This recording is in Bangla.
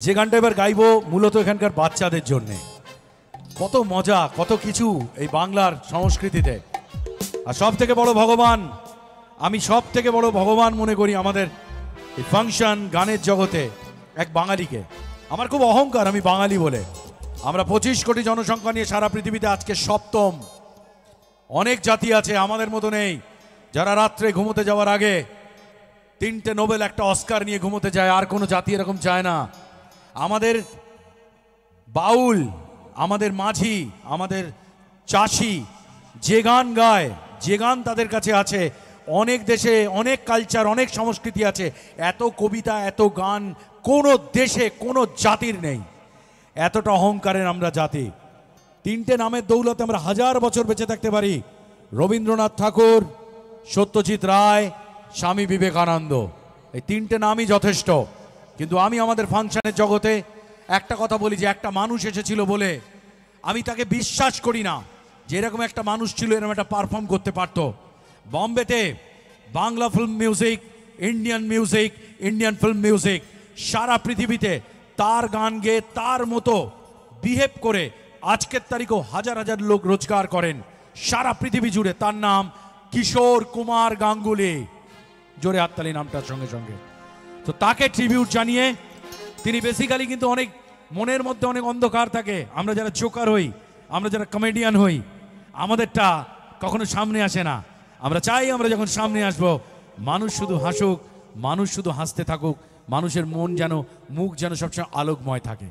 যে গানটা এবার গাইবো মূলত এখানকার বাচ্চাদের জন্য। কত মজা, কত কিছু এই বাংলার সংস্কৃতিতে। আর সব থেকে বড় ভগবান, আমি সব থেকে বড় ভগবান মনে করি আমাদের এই ফাংশন গানের জগতে এক বাঙালিকে। আমার খুব অহংকার আমি বাঙালি বলে। আমরা 25 কোটি জনসংখ্যা নিয়ে সারা পৃথিবীতে আজকে সপ্তম। অনেক জাতি আছে আমাদের মতো নেই, যারা রাত্রে ঘুমোতে যাওয়ার আগে 3টে নোবেল একটা অস্কার নিয়ে ঘুমোতে যায়। আর কোনো জাতি এরকম চায় না। আমাদের বাউল, আমাদের মাঝি, আমাদের চাষি যে গান গায়, যে গান তাদের কাছে আছে, অনেক দেশে অনেক কালচার, অনেক সংস্কৃতি আছে, এত কবিতা, এত গান কোনো দেশে কোনো জাতির নেই। এতটা অহংকারের আমরা জাতি। 3টে নামের দৌলতে আমরা 1000 বছর বেঁচে থাকতে পারি। রবীন্দ্রনাথ ঠাকুর, সত্যজিৎ রায়, স্বামী বিবেকানন্দ, এই 3টে নামই যথেষ্ট। কিন্তু আমি আমাদের ফাংশনের জগতে একটা কথা বলি, যে একটা মানুষ এসেছিল বলে আমি তাকে বিশ্বাস করি না যে এরকম একটা মানুষ ছিল, এরকম একটা পারফর্ম করতে পারতো। বম্বেতে Bangla film music, Indian film music, সারা পৃথিবীতে তার গান গেয়ে তার মতো বিহেভ করে আজকের তারিখেও হাজার হাজার লোক রোজগার করেন সারা পৃথিবী জুড়ে। তার নাম কিশোর কুমার গাঙ্গুলি। জোরে হাততালি নামটার সঙ্গে সঙ্গে। তো তাকে ট্রিবিউট জানিয়ে, তিনি বেসিক্যালি কিন্তু অনেক মনের মধ্যে অনেক অন্ধকার থাকে। আমরা যারা জোকার হই, আমরা যারা কমেডিয়ান হই, আমাদেরটা কখনো সামনে আসে না। আমরা চাই আমরা যখন সামনে আসব, মানুষ শুধু হাসুক, মানুষ শুধু হাসতে থাকুক, মানুষের মন যেন, মুখ যেন সবসময় আলোকময় থাকে।